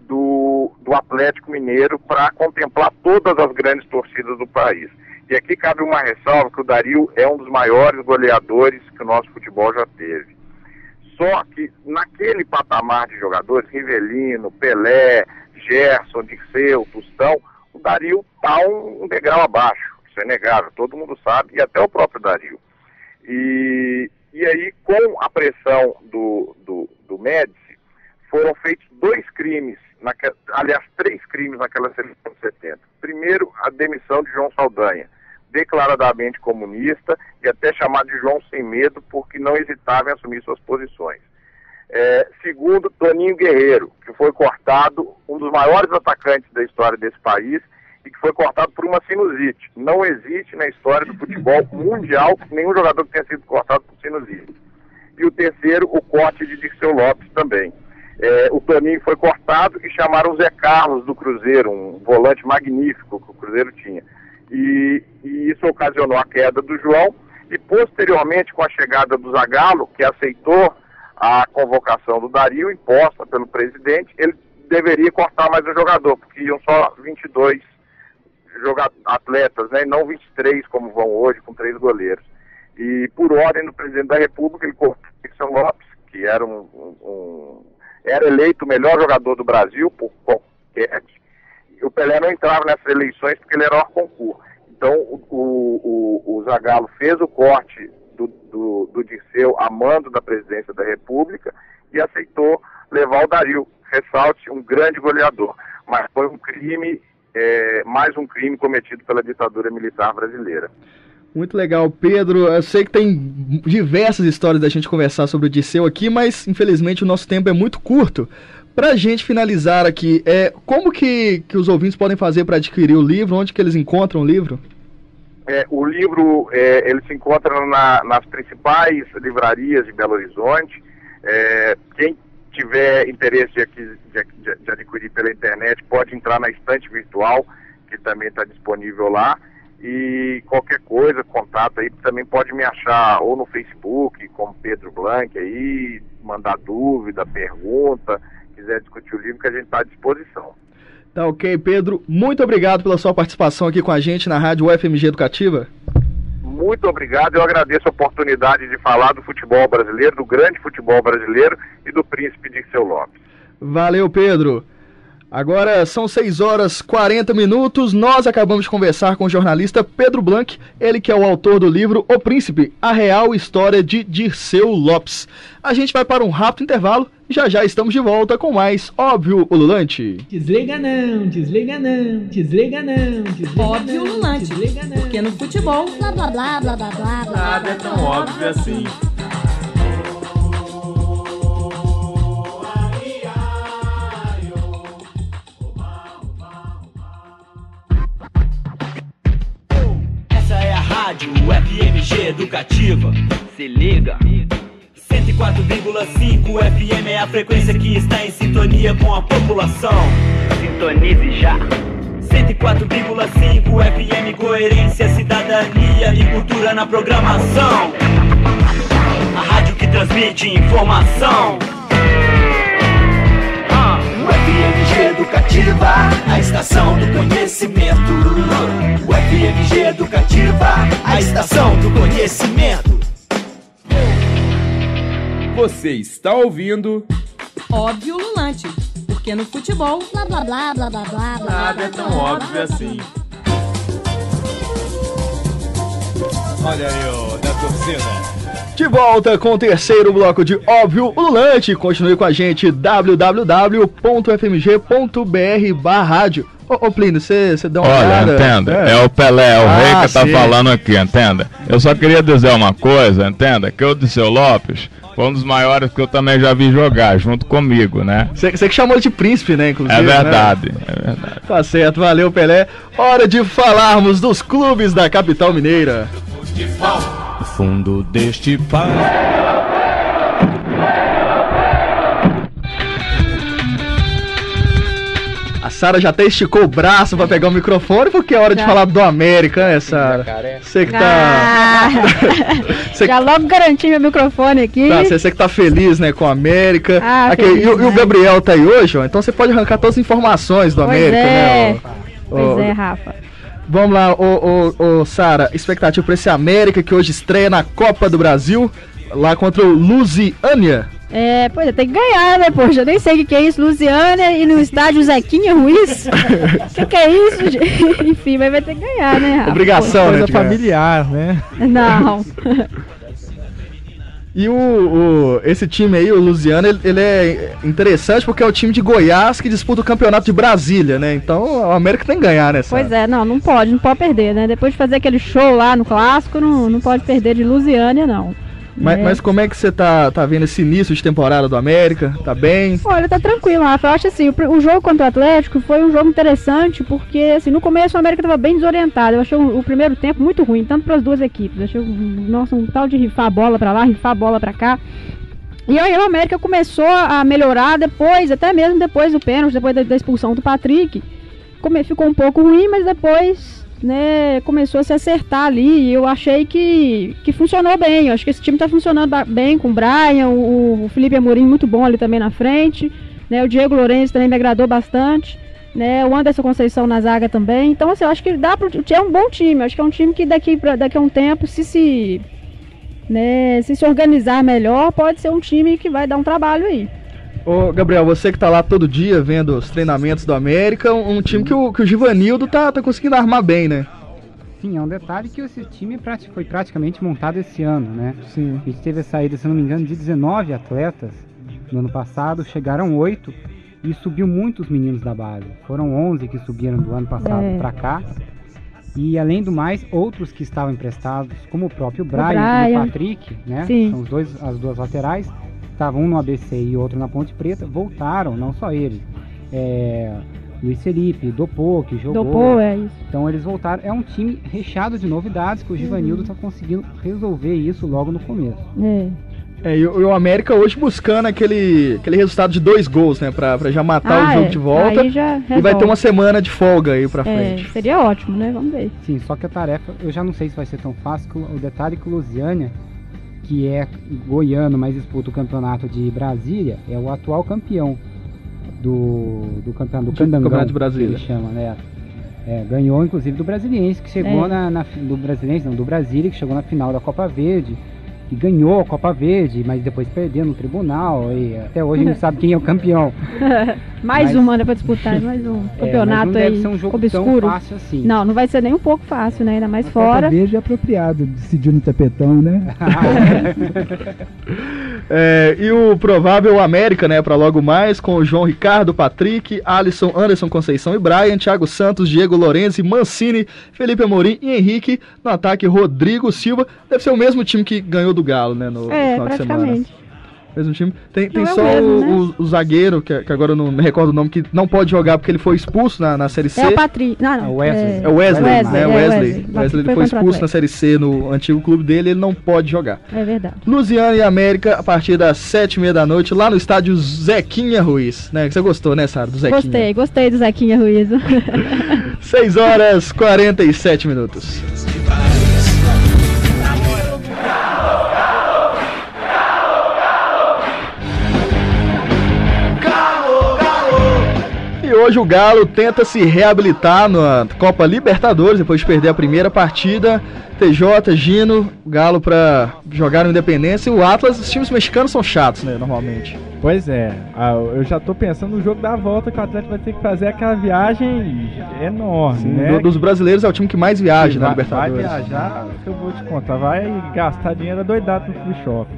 do Atlético Mineiro para contemplar todas as grandes torcidas do país. E aqui cabe uma ressalva que o Dario é um dos maiores goleadores que o nosso futebol já teve. Só que naquele patamar de jogadores, Rivelino, Pelé, Gerson, Dirceu, Tostão, o Dario está um degrau abaixo, isso é negável, todo mundo sabe, e até o próprio Dario. E aí, com a pressão do Médici, foram feitos 2 crimes, aliás, 3 crimes naquela seleção de 70. Primeiro, a demissão de João Saldanha, declaradamente comunista e até chamado de João Sem Medo, porque não hesitava em assumir suas posições. Segundo, Toninho Guerreiro, que foi cortado, um dos maiores atacantes da história desse país, e que foi cortado por uma sinusite. Não existe na história do futebol mundial nenhum jogador que tenha sido cortado por sinusite. E o terceiro, o corte de Dirceu Lopes também. O Toninho foi cortado e chamaram o Zé Carlos do Cruzeiro, um volante magnífico que o Cruzeiro tinha. E isso ocasionou a queda do João, e posteriormente, com a chegada do Zagallo, que aceitou a convocação do Dario, imposta pelo presidente, ele deveria cortar mais um jogador, porque iam só 22 atletas, né, e não 23 como vão hoje, com 3 goleiros. E por ordem do presidente da República, ele cortou o Dixon Lopes, que era era eleito o melhor jogador do Brasil por qualquer. O Pelé não entrava nessas eleições porque ele era hors concurso. Então o Zagallo fez o corte do Dirceu a mando da presidência da República e aceitou levar o Dario. Ressalte, um grande goleador. Mas foi um crime, mais um crime cometido pela ditadura militar brasileira. Muito legal, Pedro. Eu sei que tem diversas histórias da gente conversar sobre o Dirceu aqui, mas infelizmente o nosso tempo é muito curto. Pra gente finalizar aqui, como que os ouvintes podem fazer para adquirir o livro? Onde que eles encontram o livro? O livro ele se encontra nas principais livrarias de Belo Horizonte. Quem tiver interesse de adquirir pela internet pode entrar na estante virtual, que também está disponível lá. E qualquer coisa, contato aí, também pode me achar ou no Facebook, como Pedro Blanc aí, mandar dúvida, pergunta, quiser discutir o livro, que a gente está à disposição. Tá ok, Pedro. Muito obrigado pela sua participação aqui com a gente na Rádio UFMG Educativa. Muito obrigado, eu agradeço a oportunidade de falar do futebol brasileiro, do grande futebol brasileiro e do príncipe Dirceu Lopes. Valeu, Pedro. Agora são 6h40. Nós acabamos de conversar com o jornalista Pedro Blanc, ele que é o autor do livro O Príncipe, a real história de Dirceu Lopes. A gente vai para um rápido intervalo e já estamos de volta com mais Óbvio Ululante. Desliga não, desliga não, desliga não, desliga Óbvio Ululante, porque no futebol, blá blá blá blá blá blá, nada é tão óbvio assim. Rádio FMG Educativa. Se liga. 104,5 FM é a frequência que está em sintonia com a população. Sintonize já. 104,5 FM, coerência, cidadania e cultura na programação. A rádio que transmite informação. UFMG Educativa, a estação do conhecimento. UFMG Educativa, a estação do conhecimento. Você está ouvindo Óbvio Ululante, porque no futebol, blá blá blá blá blá blá, nada é tão óbvio assim. Olha aí, da torcida. De volta com o terceiro bloco de Óbvio Ululante. Continue com a gente, www.fmg.br/rádio. Ô Plínio, você dá uma olhada? Olha, entenda, é o Pelé, o rei que tá falando aqui, entenda. Eu só queria dizer uma coisa, entenda, que o Dirceu Lopes foi um dos maiores que eu também já vi jogar, junto comigo, né? Você que chamou ele de príncipe, né, inclusive. É verdade, né? É verdade. Tá certo, valeu, Pelé. Hora de falarmos dos clubes da capital mineira. No fundo deste palco. A Sara já até esticou o braço pra pegar o microfone, porque é hora de falar do América, né, Sara? Você que tá... Já logo garanti meu microfone aqui. Tá, você que tá feliz, né, com o América. E o Gabriel tá aí hoje, ó, então você pode arrancar todas as informações do América, né? Pois é, Rafa. Vamos lá, Sara, expectativa pra esse América que hoje estreia na Copa do Brasil, lá contra o Lusiânia. Pois é, tem que ganhar, né, poxa, eu nem sei o que é isso, Lusiânia e no estádio Zequinha Ruiz. O que é isso, gente? Enfim, mas vai ter que ganhar, né, Rafa? Obrigação, né? Coisa familiar, né? Não. E esse time aí, o Lusiânia, ele é interessante porque é o time de Goiás que disputa o campeonato de Brasília, né? Então o América tem que ganhar, né? Pois é, não pode perder, né? Depois de fazer aquele show lá no Clássico, não pode perder de Lusiânia, não. Mas como é que você tá vendo esse início de temporada do América? Tá bem? Olha, tá tranquilo, Rafa. Eu acho assim, o jogo contra o Atlético foi um jogo interessante, porque assim, no começo o América tava bem desorientado. Eu achei o primeiro tempo muito ruim, tanto para as duas equipes. Eu achei, um tal de rifar a bola pra lá, rifar a bola pra cá. E aí o América começou a melhorar depois, até mesmo depois do pênalti, depois da expulsão do Patrick. Ficou um pouco ruim, mas depois né, começou a se acertar ali, e eu achei que funcionou bem. Eu acho que esse time tá funcionando bem com o Brian, o Felipe Amorim muito bom ali também na frente, né, o Diego Lourenço também me agradou bastante, né, o Anderson Conceição na zaga também. Então, assim, eu acho que é um bom time. Eu acho que é um time que daqui a um tempo, se organizar melhor, pode ser um time que vai dar um trabalho aí. Ô, Gabriel, você que tá lá todo dia vendo os treinamentos do América, um time que o Givanildo tá conseguindo armar bem, né? Sim, é um detalhe que esse time foi praticamente montado esse ano, né? Sim. A gente teve a saída, se não me engano, de 19 atletas no ano passado, chegaram 8 e subiu muitos meninos da base. Foram 11 que subiram do ano passado para cá. E além do mais, outros que estavam emprestados, como o próprio Brian e o Patrick, né? Sim. São as duas laterais. Estavam um no ABC e outro na Ponte Preta, voltaram, não só eles. Luiz Felipe, Dopô, que jogou. Dopô, é isso. Então eles voltaram. É um time recheado de novidades que o Givanildo está conseguindo resolver isso logo no começo. E o América hoje buscando aquele resultado de 2 gols, né? Pra já matar o jogo de volta. Aí já e vai ter uma semana de folga aí pra frente. Seria ótimo, né? Vamos ver. Sim, só que a tarefa, eu já não sei se vai ser tão fácil. O detalhe é que o Lusiânia, que é goiano, mas disputa o campeonato de Brasília, é o atual campeão do campeonato do Candangão, campeonato de Brasília, que ele chama, né? Ganhou inclusive do Brasiliense, que chegou do Brasiliense, não, do Brasília, que chegou na final da Copa Verde, que ganhou a Copa Verde, mas depois perdeu no tribunal, e até hoje não sabe quem é o campeão. mais uma, né, pra disputar, mais um campeonato mas não deve ser um jogo obscuro. Tão fácil assim. Não vai ser nem um pouco fácil, né, ainda mais fora. A Copa Verde é apropriado, decidir no tapetão, né? E o provável América, né, pra logo mais, com o João Ricardo, Patrick, Alisson, Anderson Conceição e Brian, Thiago Santos, Diego Lourenço, Mancini, Felipe Amorim e Henrique, no ataque Rodrigo Silva. Deve ser o mesmo time que ganhou do Galo, né, no final de semana. Mesmo time. Tem só o zagueiro, que agora eu não me recordo o nome, que não pode jogar porque ele foi expulso na Série C. É o Patrick. Não. É o Wesley. É o Wesley, né? Wesley ele foi expulso na Série C no antigo clube dele, ele não pode jogar. É verdade. Lusiana e América, a partir das 7h30 da noite, lá no estádio Zequinha Ruiz, né? Você gostou, né, Sara, do Zequinha? Gostei do Zequinha Ruiz. 6h47. Hoje o Galo tenta se reabilitar na Copa Libertadores, depois de perder a primeira partida. TJ, Gino, Galo pra jogar no Independência, e o Atlas. Os times mexicanos são chatos, né, normalmente. Pois é, eu já tô pensando no jogo da volta, que o Atlético vai ter que fazer aquela viagem enorme. Sim, né? Dos brasileiros é o time que mais viaja na Libertadores. Vai viajar, eu vou te contar, vai gastar dinheiro adoidado no free shop.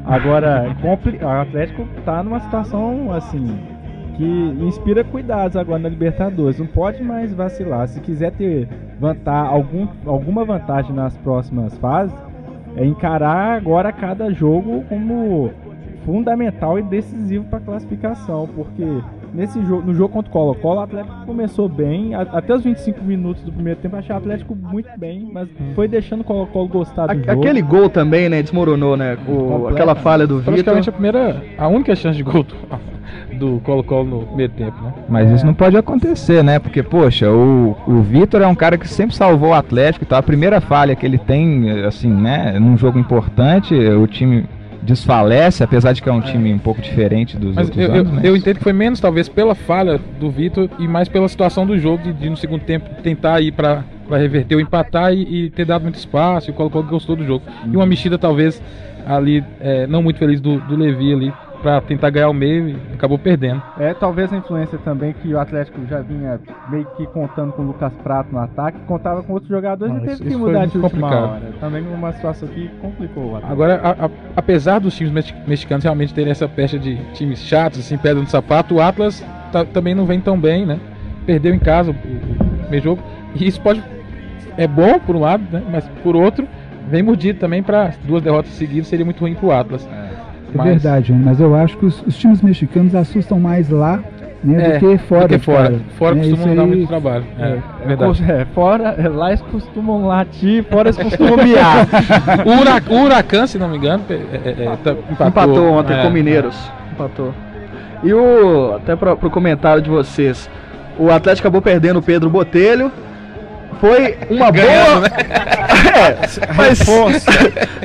Agora, o Atlético tá numa situação assim que inspira cuidados agora na Libertadores. Não pode mais vacilar. Se quiser ter alguma vantagem nas próximas fases, é encarar agora cada jogo como fundamental e decisivo para a classificação, porque no jogo contra o Colo-Colo, o Atlético começou bem, até os 25 minutos do primeiro tempo, achei o Atlético muito bem, mas foi deixando o Colo-Colo gostar do jogo. Aquele gol também, né, desmoronou, né, aquela falha do Vitor. Praticamente a única chance de gol do Colo-Colo no primeiro tempo, né? Mas isso não pode acontecer, né, porque, poxa, o Vitor é um cara que sempre salvou o Atlético, então a primeira falha que ele tem, assim, né, num jogo importante, o time desfalece, apesar de que é um time um pouco diferente dos outros anos. Mas eu entendo que foi menos talvez pela falha do Vitor e mais pela situação do jogo de no segundo tempo tentar ir para reverter ou empatar e ter dado muito espaço, e o Colo-Colo gostou do jogo. E uma mexida talvez ali não muito feliz do Levi ali para tentar ganhar o meio e acabou perdendo. Talvez a influência também que o Atlético já vinha meio que contando com o Lucas Prato no ataque, contava com outros jogadores e teve que mudar de última hora. Também uma situação que complicou o Atlético. Agora, apesar dos times mexicanos realmente terem essa pecha de times chatos, assim, pedra no sapato, o Atlas também não vem tão bem, né? Perdeu em casa o primeiro jogo, e isso é bom por um lado, né? Mas por outro, vem mordido também para 2 derrotas seguidas, seria muito ruim pro Atlas. É verdade, mas eu acho que os times mexicanos assustam mais lá, né, do que fora. Fora costumam dar muito trabalho. Verdade. Lá eles costumam latir, fora eles costumam miar. O Huracan, se não me engano, empatou ontem com o Mineiros. Empatou. E até pro comentário de vocês, o Atlético acabou perdendo o Pedro Botelho. Foi uma boa... Né? Mas... O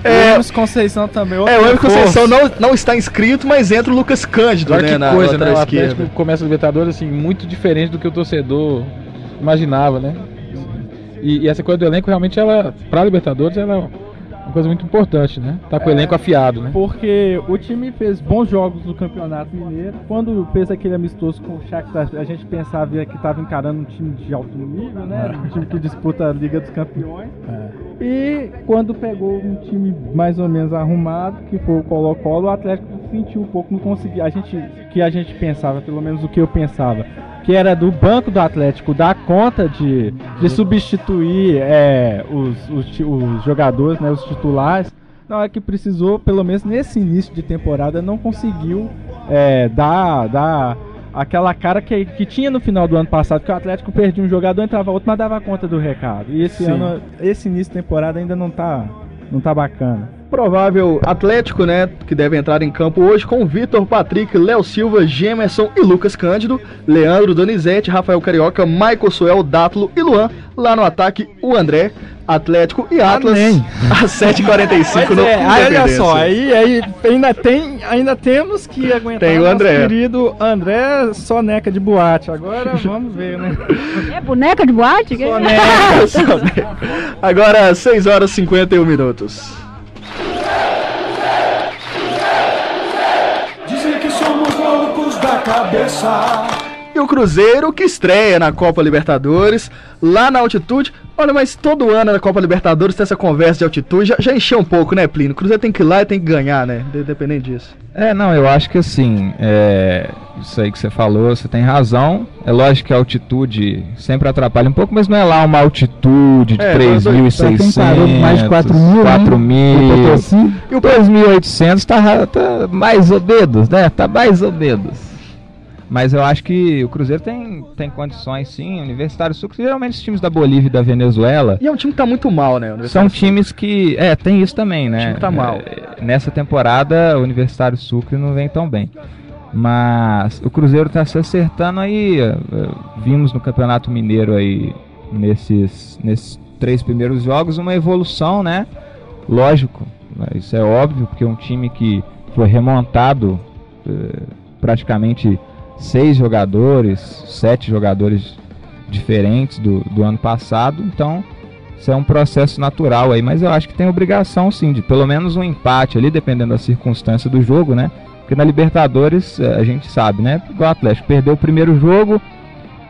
Emerson Conceição também. O Emerson Conceição não está inscrito, mas entra o Lucas Cândido, Olha né? Que coisa, né? O Atlético começa a Libertadores assim, muito diferente do que o torcedor imaginava, né? E essa coisa do elenco, realmente, ela, pra Libertadores, ela é uma coisa muito importante, né? Tá com o elenco afiado, né? Porque o time fez bons jogos no Campeonato Mineiro. Quando fez aquele amistoso com o Shakhtar, a gente pensava que estava encarando um time de alto nível, né? Um time que disputa a Liga dos Campeões. E quando pegou um time mais ou menos arrumado, que foi o Colo-Colo, o Atlético sentiu um pouco, não conseguia. A gente pensava, pelo menos o que eu pensava, que era do banco do Atlético dar conta de substituir os jogadores, né, os titulares. Na hora que precisou, pelo menos nesse início de temporada, não conseguiu dar aquela cara que tinha no final do ano passado, que o Atlético perdia um jogador, entrava outro, mas dava conta do recado. E esse ano, esse início de temporada ainda não tá bacana. Provável Atlético, né, que deve entrar em campo hoje com Vitor, Patrick, Léo Silva, Gemerson e Lucas Cândido, Leandro, Donizete, Rafael Carioca, Michael Soel, Dátilo e Luan. Lá no ataque, o André, Atlético e Atlas, às 7h45 no olha só, aí ainda temos que aguentar o nosso André. querido André Soneca de boate. Agora vamos ver, né? É boneca de boate? Soneca. Agora 6h51. Dizem que somos loucos da cabeça. E o Cruzeiro que estreia na Copa Libertadores, lá na altitude. Olha, mas todo ano na Copa Libertadores tem essa conversa de altitude, já encheu um pouco, né, Plínio? O Cruzeiro tem que ir lá e tem que ganhar, né? Dependendo disso. Não, eu acho que assim, isso aí que você falou, você tem razão. É lógico que a altitude sempre atrapalha um pouco, mas não é lá uma altitude de 3.600, mais de 4.000, e o 2.800 tá mais ou menos, né? Tá mais ou menos. Mas eu acho que o Cruzeiro tem condições, sim. O Universitário Sucre, geralmente os times da Bolívia e da Venezuela... E é um time que tá muito mal, né? São times que... tem isso também, né? O time tá mal. Nessa temporada, o Universitário Sucre não vem tão bem. Mas o Cruzeiro tá se acertando aí. Vimos no Campeonato Mineiro aí, nesses 3 primeiros jogos, uma evolução, né? Lógico, isso é óbvio, porque é um time que foi remontado praticamente... 6 jogadores, 7 jogadores diferentes do ano passado, então isso é um processo natural aí, mas eu acho que tem obrigação sim, de pelo menos um empate ali, dependendo da circunstância do jogo, né? Porque na Libertadores a gente sabe, né? O Atlético perdeu o primeiro jogo,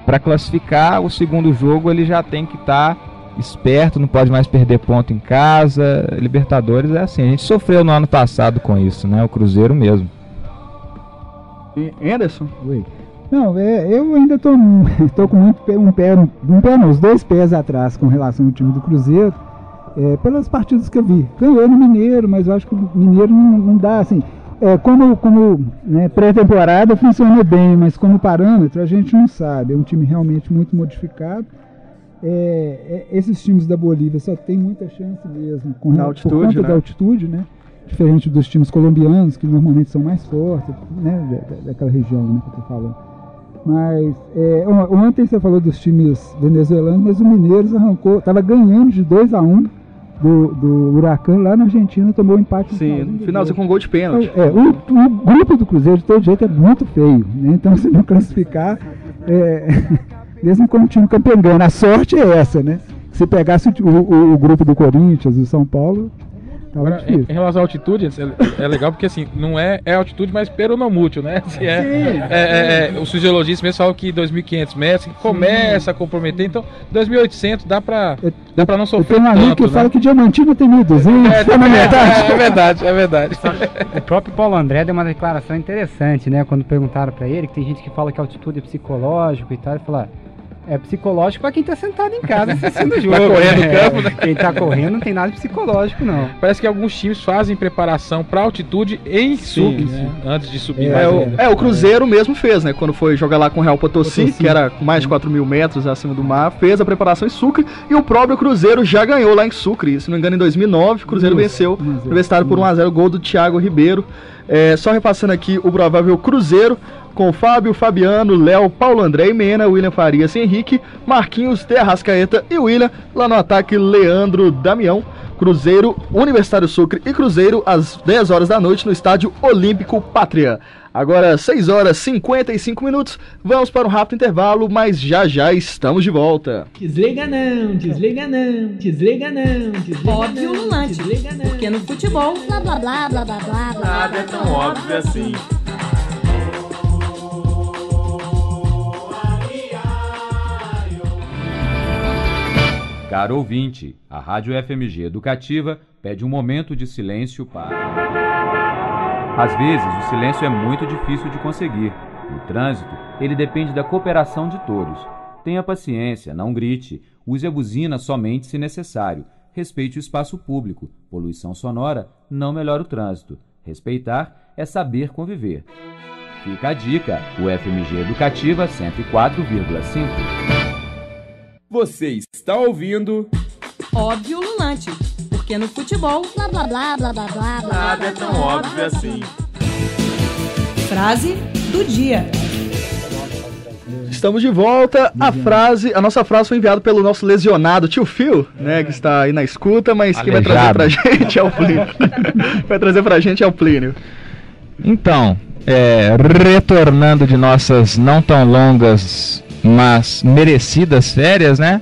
para classificar, o segundo jogo ele já tem que estar esperto, não pode mais perder ponto em casa. Libertadores é assim, a gente sofreu no ano passado com isso, né? O Cruzeiro mesmo. Anderson? Oi. Não, eu ainda tô com os 2 pés atrás com relação ao time do Cruzeiro, pelas partidas que eu vi. Ganhou no Mineiro, mas eu acho que o Mineiro não dá, assim, como né, pré-temporada funciona bem, mas como parâmetro a gente não sabe. É um time realmente muito modificado. Esses times da Bolívia só tem muita chance mesmo por conta da altitude, né? Diferente dos times colombianos, que normalmente são mais fortes, né, daquela região, né, que eu tô falando. Mas, ontem você falou dos times venezuelanos, mas o Mineiros estava ganhando de 2-1 do Huracan lá na Argentina, tomou um empate. Sim, no finalzinho com um gol de pênalti. O grupo do Cruzeiro, de todo jeito, é muito feio, né, então se não classificar, mesmo com o time capengando, a sorte é essa, né? Se pegasse o grupo do Corinthians, do São Paulo... Agora, em relação à altitude, é legal porque assim, não é altitude, mas peronomútil, né? Assim, os fisiologistas mesmo falam que 2.500 metros começa a comprometer, então 2.800 dá pra não sofrer. Tem um amigo que fala que Diamantina tem 1.200, na verdade. É verdade. O próprio Paulo André deu uma declaração interessante, né? Quando perguntaram pra ele, que tem gente que fala que a altitude é psicológico e tal, ele falou... É psicológico pra quem tá sentado em casa assistindo o jogo. Tá correndo no campo, né? Quem tá correndo não tem nada de psicológico, não. Parece que alguns times fazem preparação pra altitude em Sucre, né? Antes de subir o Cruzeiro mesmo fez, né? Quando foi jogar lá com o Real Potosí, que era com mais de 4.000 metros acima do mar, fez a preparação em Sucre, e o próprio Cruzeiro já ganhou lá em Sucre. Se não me engano, em 2009, o Cruzeiro venceu o Universitário por 1-0, gol do Thiago Ribeiro. Só repassando aqui o provável Cruzeiro, com Fábio, Fabiano, Léo, Paulo André e Mena, William Farias, Henrique, Marquinhos, Té Arrascaeta e William. Lá no ataque, Leandro, Damião. Cruzeiro, Universitário Sucre e Cruzeiro às 10 horas da noite no Estádio Olímpico Pátria. Agora 6 horas e 55 minutos, vamos para um rápido intervalo, mas já estamos de volta. Desliga não, desliga não, desliga não, desliga óbvio Lulante, porque no futebol, blá blá blá blá blá blá, nada é tão óbvio assim. Caro ouvinte, a Rádio FMG Educativa pede um momento de silêncio para... Às vezes, o silêncio é muito difícil de conseguir. No trânsito, ele depende da cooperação de todos. Tenha paciência, não grite, use a buzina somente se necessário. Respeite o espaço público. Poluição sonora não melhora o trânsito. Respeitar é saber conviver. Fica a dica, o FMG Educativa 104,5. Você está ouvindo Óbvio Lulante, porque no futebol, blá blá blá blá blá blá, nada é tão óbvio assim. Frase do dia. Estamos de volta. A nossa frase foi enviada pelo nosso lesionado tio Phil, né, que está aí na escuta, mas quem vai trazer pra gente é o Plínio. Vai trazer pra gente é o Plínio. Então, retornando de nossas não tão longas, mas merecidas férias, né?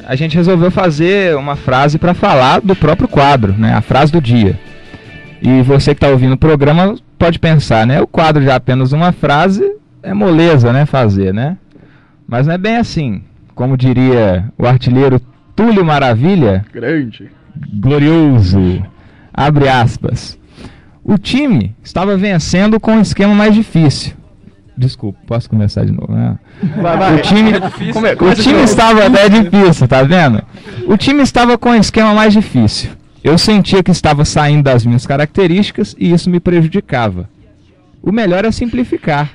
A gente resolveu fazer uma frase para falar do próprio quadro, né? A frase do dia. E você que está ouvindo o programa pode pensar, né? O quadro de apenas uma frase é moleza, né? Fazer, né? Mas não é bem assim. Como diria o artilheiro Túlio Maravilha, grande, glorioso, abre aspas, o time estava vencendo com um esquema mais difícil. Desculpa, posso começar de novo, né? Vai. O time estava até difícil, tá vendo? O time estava com um esquema mais difícil. Eu sentia que estava saindo das minhas características e isso me prejudicava. O melhor é simplificar,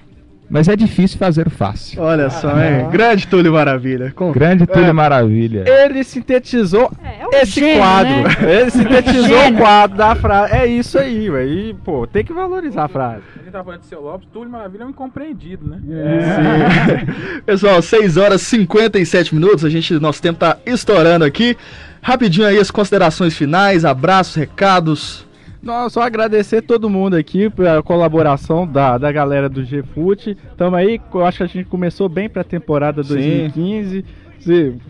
mas é difícil fazer o fácil. Olha só, hein? Grande Túlio Maravilha. Grande Túlio Maravilha. Ele sintetizou esse gênio, quadro. Né? Ele sintetizou o quadro da frase. É isso aí, velho. E, pô, tem que valorizar a frase. A gente tava falando de seu Lopes, Túlio Maravilha é um incompreendido, né? Pessoal, 6 horas e 57 minutos. Nosso tempo tá estourando aqui. Rapidinho aí as considerações finais, abraços, recados. Não, só agradecer todo mundo aqui pela colaboração da galera do GFUT. Tamo aí, eu acho que a gente começou bem pra temporada 2015,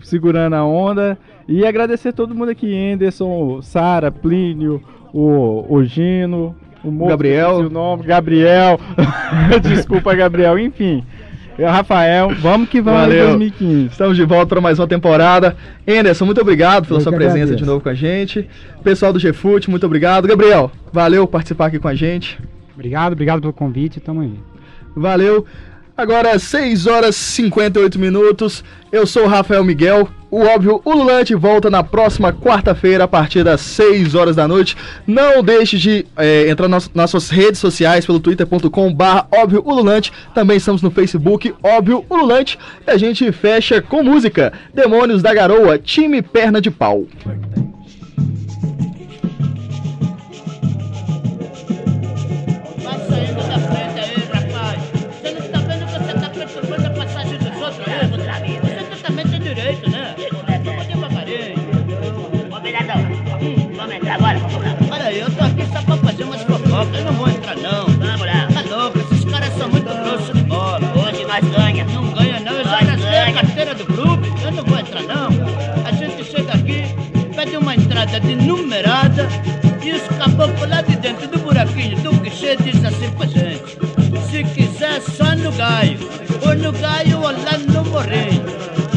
segurando a onda. E agradecer todo mundo aqui, Anderson, Sara, Plínio, o Gino, o Gabriel. Gabriel, desculpa Gabriel, enfim. Rafael, vamos que vamos. Valeu. Em 2015. Estamos de volta para mais uma temporada. Anderson, muito obrigado pela sua presença de novo com a gente. Pessoal do GFUT, muito obrigado. Gabriel, valeu participar aqui com a gente. Obrigado pelo convite, tamo aí. Valeu. Agora 6 horas e 58 minutos. Eu sou o Rafael Miguel. O óbvio Ululante volta na próxima quarta-feira a partir das 6 horas da noite. Não deixe de entrar nas nossas redes sociais pelo twitter.com/óbvio Ululante. Também estamos no Facebook Óbvio Ululante. E a gente fecha com música. Demônios da Garoa, time Perna de Pau. Eu não vou entrar não. Vamos lá. Tá louco, esses caras são muito grossos de bola. Hoje nós ganha. Não ganha não, eu já gastei a carteira do clube. Eu não vou entrar não. A gente chega aqui, pede uma entrada de numerada e os caboclos lá de dentro do buraquinho do guichê diz assim pra gente: se quiser só no Gaio, ou no Gaio ou lá no Morrinho.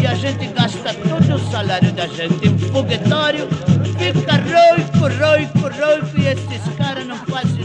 E a gente gasta todo o salário da gente em foguetório. Fica roico, e esses caras não fazem